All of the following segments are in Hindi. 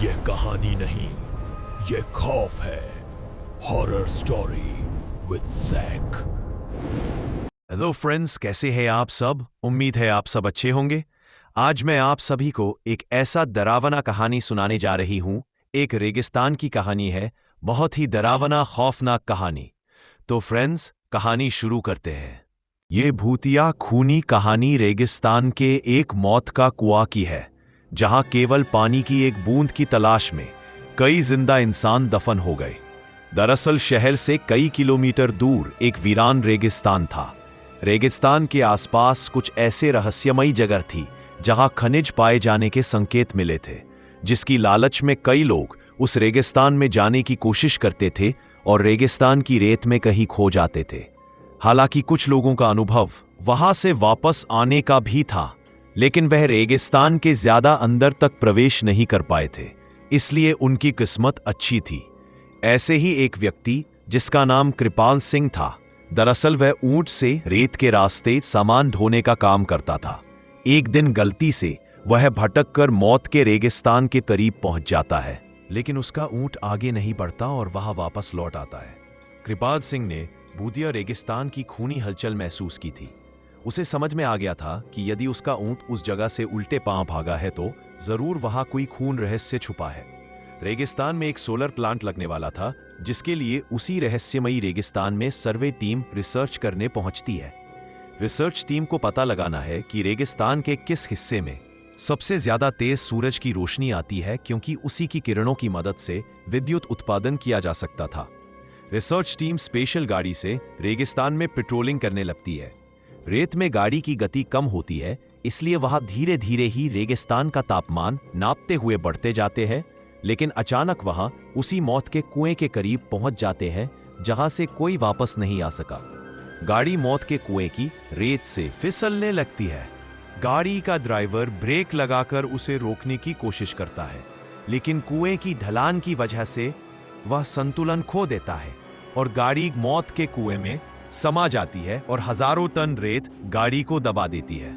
ये कहानी नहीं, ये खौफ है। Horror story with Jack. Hello friends, कैसे हैं आप सब? उम्मीद है आप सब अच्छे होंगे। आज मैं आप सभी को एक ऐसा डरावना कहानी सुनाने जा रही हूं। एक रेगिस्तान की कहानी है, बहुत ही डरावना खौफनाक कहानी। तो फ्रेंड्स, कहानी शुरू करते हैं। ये भूतिया खूनी कहानी रेगिस्तान के एक मौत का कुआं की है, जहां केवल पानी की एक बूंद की तलाश में कई जिंदा इंसान दफन हो गए। दरअसल शहर से कई किलोमीटर दूर एक वीरान रेगिस्तान था। रेगिस्तान के आसपास कुछ ऐसे रहस्यमयी जगह थी जहां खनिज पाए जाने के संकेत मिले थे, जिसकी लालच में कई लोग उस रेगिस्तान में जाने की कोशिश करते थे और रेगिस्तान की रेत में कहीं खो जाते थे। हालांकि कुछ लोगों का अनुभव वहां से वापस आने का भी था, लेकिन वह रेगिस्तान के ज्यादा अंदर तक प्रवेश नहीं कर पाए थे, इसलिए उनकी किस्मत अच्छी थी। ऐसे ही एक व्यक्ति जिसका नाम कृपाल सिंह था। दरअसल वह ऊंट से रेत के रास्ते सामान ढोने का काम करता था। एक दिन गलती से वह भटक कर मौत के रेगिस्तान के करीब पहुंच जाता है, लेकिन उसका ऊंट आगे नहीं बढ़ता और वहां वापस लौट आता है। कृपाल सिंह ने भूतिया रेगिस्तान की खूनी हलचल महसूस की थी। उसे समझ में आ गया था कि यदि उसका ऊंट उस जगह से उल्टे पांव भागा है तो जरूर वहां कोई खून रहस्य छुपा है। रेगिस्तान में एक सोलर प्लांट लगने वाला था, जिसके लिए उसी रहस्यमयी रेगिस्तान में सर्वे टीम रिसर्च करने पहुंचती है। रिसर्च टीम को पता लगाना है कि रेगिस्तान के किस हिस्से में सबसे ज्यादा तेज सूरज की रोशनी आती है, क्योंकि उसी की किरणों की मदद से विद्युत उत्पादन किया जा सकता था। रिसर्च टीम स्पेशल गाड़ी से रेगिस्तान में पेट्रोलिंग करने लगती है। रेत में गाड़ी की गति कम होती है, इसलिए वहां धीरे धीरे ही रेगिस्तान का तापमान नापते हुए बढ़ते जाते हैं। लेकिन अचानक वहां उसी मौत के कुएं के करीब पहुंच जाते हैं, जहां से कोई वापस नहीं आ सका। गाड़ी मौत के कुएं की रेत से फिसलने लगती है। गाड़ी का ड्राइवर ब्रेक लगाकर उसे रोकने की कोशिश करता है, लेकिन कुएं की ढलान की वजह से वह संतुलन खो देता है और गाड़ी मौत के कुएं में समा जाती है और हजारों टन रेत गाड़ी को दबा देती है।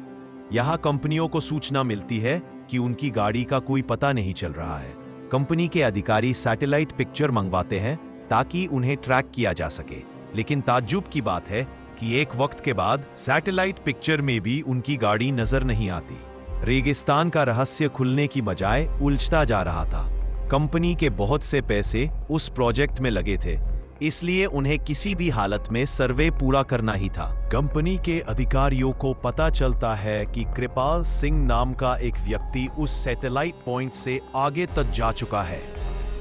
यहां कंपनियों को सूचना मिलती है कि उनकी गाड़ी का कोई पता नहीं चल रहा है। कंपनी के अधिकारी सैटेलाइट पिक्चर मंगवाते हैं ताकि उन्हें ट्रैक किया जा सके, लेकिन ताज्जुब की बात है कि एक वक्त के बाद सैटेलाइट पिक्चर में भी उनकी गाड़ी नजर नहीं आती। रेगिस्तान का रहस्य खुलने की बजाय उलझता जा रहा था। कंपनी के बहुत से पैसे उस प्रोजेक्ट में लगे थे, इसलिए उन्हें किसी भी हालत में सर्वे पूरा करना ही था। कंपनी के अधिकारियों को पता चलता है कि कृपाल सिंह नाम का एक व्यक्ति उस सैटेलाइट पॉइंट से आगे तक जा चुका है,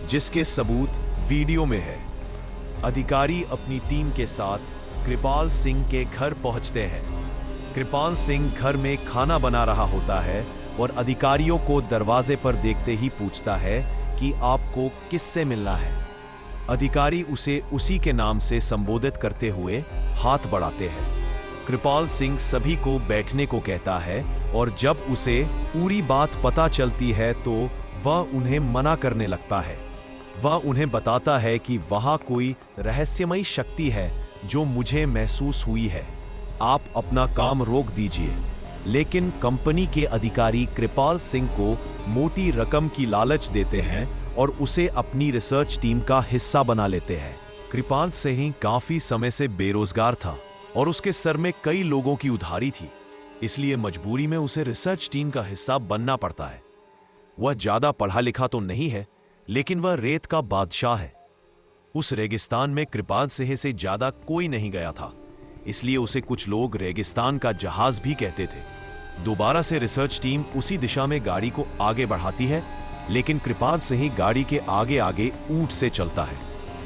जिसके सबूत वीडियो में है। अधिकारी अपनी टीम के साथ कृपाल सिंह के घर पहुंचते हैं। कृपाल सिंह घर में खाना बना रहा होता है और अधिकारियों को दरवाजे पर देखते ही पूछता है कि आपको किससे मिलना है। अधिकारी उसे उसी के नाम से संबोधित करते हुए हाथ बढ़ाते हैं। कृपाल सिंह सभी को बैठने को कहता है और जब उसे पूरी बात पता चलती है तो वह उन्हें मना करने लगता है। वह उन्हें बताता है कि वहां कोई रहस्यमयी शक्ति है जो मुझे महसूस हुई है, आप अपना काम रोक दीजिए। लेकिन कंपनी के अधिकारी कृपाल सिंह को मोटी रकम की लालच देते हैं और उसे अपनी रिसर्च टीम का हिस्सा बना लेते हैं। कृपाल सिंह काफी समय से बेरोजगार था और उसके सर में कई लोगों की उधारी थी, इसलिए मजबूरी में उसे रिसर्च टीम का हिस्सा बनना पड़ता है। वह ज्यादा पढ़ा लिखा तो नहीं है, लेकिन वह रेत का बादशाह है। उस रेगिस्तान में कृपाल सिंह से ज्यादा कोई नहीं गया था, इसलिए उसे कुछ लोग रेगिस्तान का जहाज भी कहते थे। दोबारा से रिसर्च टीम उसी दिशा में गाड़ी को आगे बढ़ाती है, लेकिन कृपाल सिंह गाड़ी के आगे आगे ऊंट से चलता है।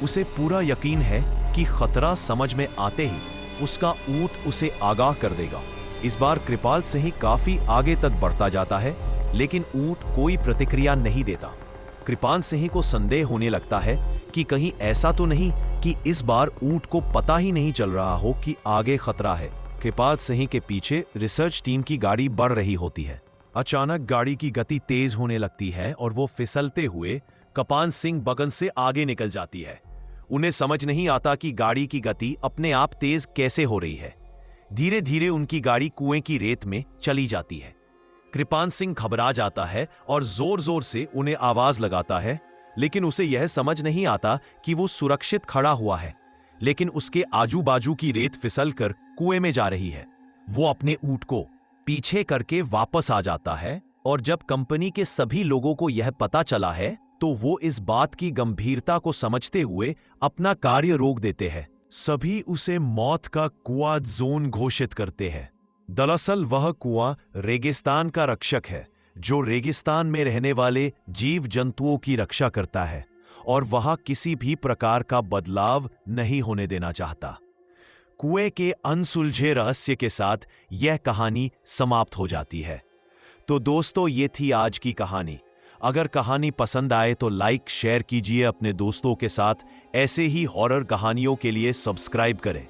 उसे पूरा यकीन है कि खतरा समझ में आते ही उसका ऊंट उसे आगाह कर देगा। इस बार कृपाल सिंह काफी आगे तक बढ़ता जाता है, लेकिन ऊंट कोई प्रतिक्रिया नहीं देता। कृपाल सिंह को संदेह होने लगता है कि कहीं ऐसा तो नहीं कि इस बार ऊंट को पता ही नहीं चल रहा हो कि आगे खतरा है। कृपाल सिंह के पीछे रिसर्च टीम की गाड़ी बढ़ रही होती है। अचानक गाड़ी की गति तेज होने लगती है और वो फिसलते हुए कृपाल सिंह बगन से आगे निकल जाती है। उन्हें समझ नहीं आता कि गाड़ी की गति अपने आप तेज कैसे हो रही है। धीरे धीरे उनकी गाड़ी कुएं की रेत में चली जाती है। कृपान सिंह घबरा जाता है और जोर जोर से उन्हें आवाज लगाता है, लेकिन उसे यह समझ नहीं आता कि वो सुरक्षित खड़ा हुआ है, लेकिन उसके आजू बाजू की रेत फिसल कर कुएं में जा रही है। वो अपने ऊंट को पीछे करके वापस आ जाता है और जब कंपनी के सभी लोगों को यह पता चला है तो वो इस बात की गंभीरता को समझते हुए अपना कार्य रोक देते हैं। सभी उसे मौत का कुआं जोन घोषित करते हैं। दरअसल वह कुआं रेगिस्तान का रक्षक है, जो रेगिस्तान में रहने वाले जीव जंतुओं की रक्षा करता है और वहां किसी भी प्रकार का बदलाव नहीं होने देना चाहता। कुएं के अनसुलझे रहस्य के साथ यह कहानी समाप्त हो जाती है। तो दोस्तों, ये थी आज की कहानी। अगर कहानी पसंद आए तो लाइक शेयर कीजिए अपने दोस्तों के साथ। ऐसे ही हॉरर कहानियों के लिए सब्सक्राइब करें।